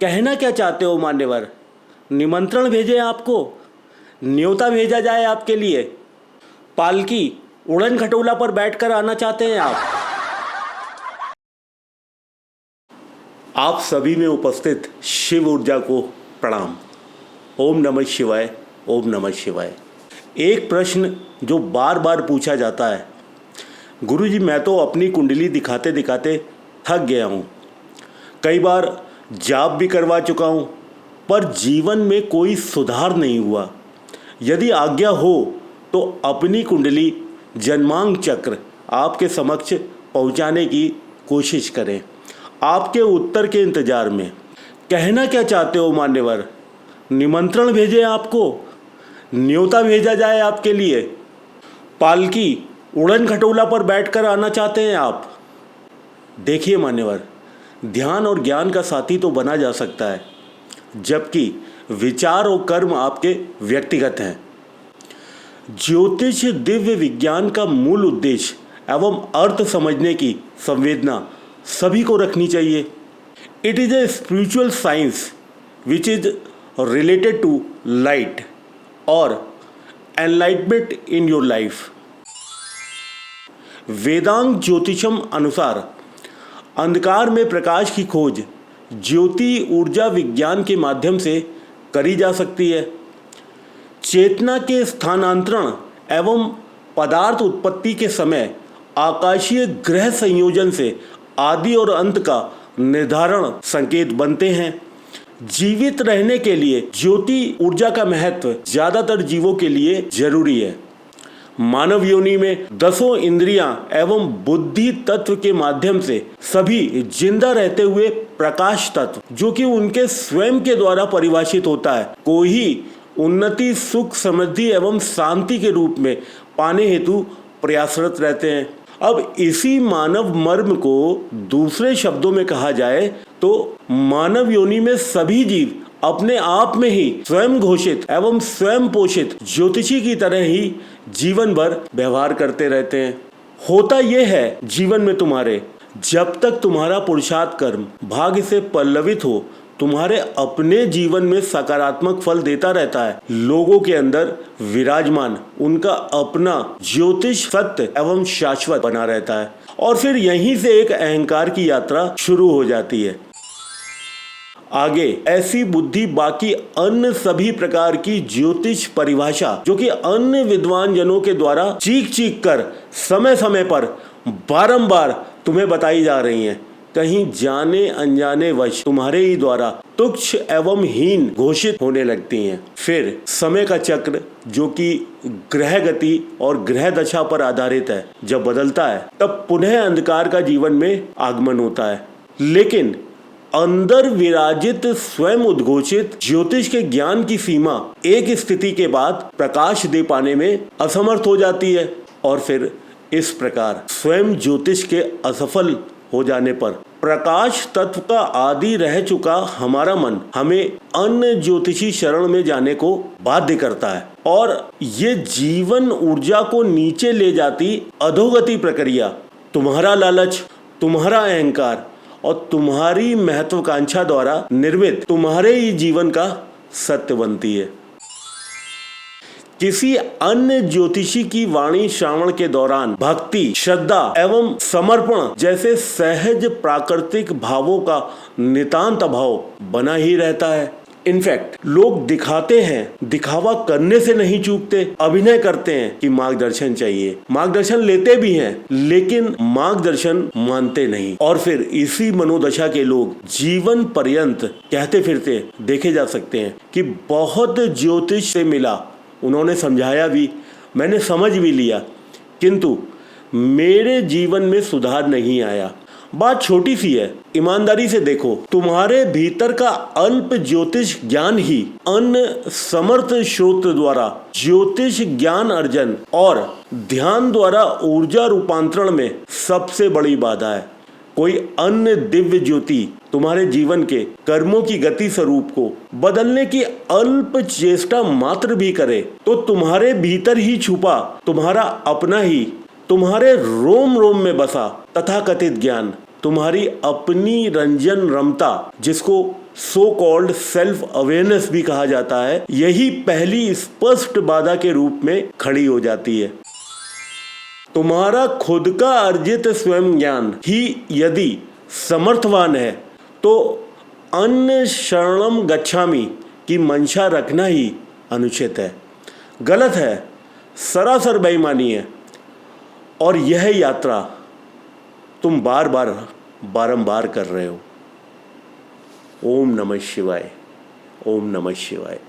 कहना क्या चाहते हो मान्यवर? निमंत्रण भेजे आपको? न्योता भेजा जाए आपके लिए? पालकी उड़न खटोला पर बैठकर आना चाहते हैं आप? आप सभी में उपस्थित शिव ऊर्जा को प्रणाम। ओम नमः शिवाय, ओम नमः शिवाय। एक प्रश्न जो बार बार पूछा जाता है, गुरुजी मैं तो अपनी कुंडली दिखाते दिखाते थक गया हूँ, कई बार जाप भी करवा चुका हूँ, पर जीवन में कोई सुधार नहीं हुआ। यदि आज्ञा हो तो अपनी कुंडली जन्मांक चक्र आपके समक्ष पहुँचाने की कोशिश करें। आपके उत्तर के इंतज़ार में। कहना क्या चाहते हो मान्यवर? निमंत्रण भेजे आपको? न्योता भेजा जाए आपके लिए? पालकी उड़न खटोला पर बैठकर आना चाहते हैं आप? देखिए मान्यवर, ध्यान और ज्ञान का साथी तो बना जा सकता है, जबकि विचार और कर्म आपके व्यक्तिगत हैं। ज्योतिष दिव्य विज्ञान का मूल उद्देश्य एवं अर्थ समझने की संवेदना सभी को रखनी चाहिए। It is a spiritual science which is related to light और enlightenment in your life. Vedanga Jyotisham अनुसार अंधकार में प्रकाश की खोज ज्योति ऊर्जा विज्ञान के माध्यम से करी जा सकती है। चेतना के स्थानांतरण एवं पदार्थ उत्पत्ति के समय आकाशीय ग्रह संयोजन से आदि और अंत का निर्धारण संकेत बनते हैं। जीवित रहने के लिए ज्योति ऊर्जा का महत्व ज़्यादातर जीवों के लिए जरूरी है। मानव योनि में 10 इंद्रियां एवं बुद्धि तत्व के माध्यम से सभी जिंदा रहते हुए प्रकाश तत्व, जो कि उनके स्वयं के द्वारा परिभाषित होता है, को ही उन्नति, सुख, समृद्धि एवं शांति के रूप में पाने हेतु प्रयासरत रहते हैं। अब इसी मानव मर्म को दूसरे शब्दों में कहा जाए तो मानव योनि में सभी जीव अपने आप में ही स्वयं घोषित एवं स्वयं पोषित ज्योतिषी की तरह ही जीवन भर व्यवहार करते रहते हैं। होता यह है जीवन में तुम्हारे, जब तक तुम्हारा पुरुषार्थ कर्म भाग्य से पल्लवित हो, तुम्हारे अपने जीवन में सकारात्मक फल देता रहता है। लोगों के अंदर विराजमान उनका अपना ज्योतिष सत्य एवं शाश्वत बना रहता है, और फिर यहीं से एक अहंकार की यात्रा शुरू हो जाती है। आगे ऐसी बुद्धि बाकी अन्य सभी प्रकार की ज्योतिष परिभाषा, जो कि अन्य विद्वान जनों के द्वारा चीख चीख कर समय समय पर बारंबार तुम्हें बताई जा रही हैं, कहीं जाने अनजाने वश तुम्हारे ही द्वारा तुच्छ एवं हीन घोषित होने लगती हैं। फिर समय का चक्र, जो कि ग्रह गति और ग्रह दशा पर आधारित है, जब बदलता है तब पुनः अंधकार का जीवन में आगमन होता है। लेकिन अंदर विराजित स्वयं उद्घोषित ज्योतिष के ज्ञान की सीमा एक स्थिति के बाद प्रकाश दे पाने में असमर्थ हो जाती है, और फिर इस प्रकार स्वयं ज्योतिष के असफल हो जाने पर प्रकाश तत्व का आदि रह चुका हमारा मन हमें अन्य ज्योतिषी शरण में जाने को बाध्य करता है, और ये जीवन ऊर्जा को नीचे ले जाती अधोगति प्रक्रिया तुम्हारा लालच, तुम्हारा अहंकार और तुम्हारी महत्वाकांक्षा द्वारा निर्मित तुम्हारे ही जीवन का सत्य बनती है। किसी अन्य ज्योतिषी की वाणी श्रावण के दौरान भक्ति, श्रद्धा एवं समर्पण जैसे सहज प्राकृतिक भावों का नितांत अभाव बना ही रहता है। इनफैक्ट लोग दिखाते हैं, दिखावा करने से नहीं चूकते, अभिनय करते हैं कि मार्गदर्शन चाहिए, मार्गदर्शन लेते भी हैं, लेकिन मार्गदर्शन मानते नहीं, और फिर इसी मनोदशा के लोग जीवन पर्यंत कहते फिरते देखे जा सकते हैं कि बहुत ज्योतिष से मिला, उन्होंने समझाया भी, मैंने समझ भी लिया, किंतु मेरे जीवन में सुधार नहीं आया। बात छोटी सी है, ईमानदारी से देखो, तुम्हारे भीतर का अल्प ज्योतिष ज्ञान ही अन्य समर्थ स्रोत द्वारा ज्योतिष ज्ञान अर्जन और ध्यान द्वारा ऊर्जा रूपांतरण में सबसे बड़ी बाधा है। कोई अन्य दिव्य ज्योति तुम्हारे जीवन के कर्मों की गति स्वरूप को बदलने की अल्प चेष्टा मात्र भी करे, तो तुम्हारे भीतर ही छुपा तुम्हारा अपना ही, तुम्हारे रोम रोम में बसा तथाकथित ज्ञान, तुम्हारी अपनी रंजन रमता, जिसको सो कॉल्ड सेल्फ अवेयरनेस भी कहा जाता है, यही पहली स्पष्ट बाधा के रूप में खड़ी हो जाती है। तुम्हारा खुद का अर्जित स्वयं ज्ञान ही यदि समर्थवान है तो अन्य शरणम गच्छामि की मंशा रखना ही अनुचित है, गलत है, सरासर बेईमानी है। और यह यात्रा तुम बारंबार कर रहे हो। ओम नमः शिवाय, ओम नमः शिवाय।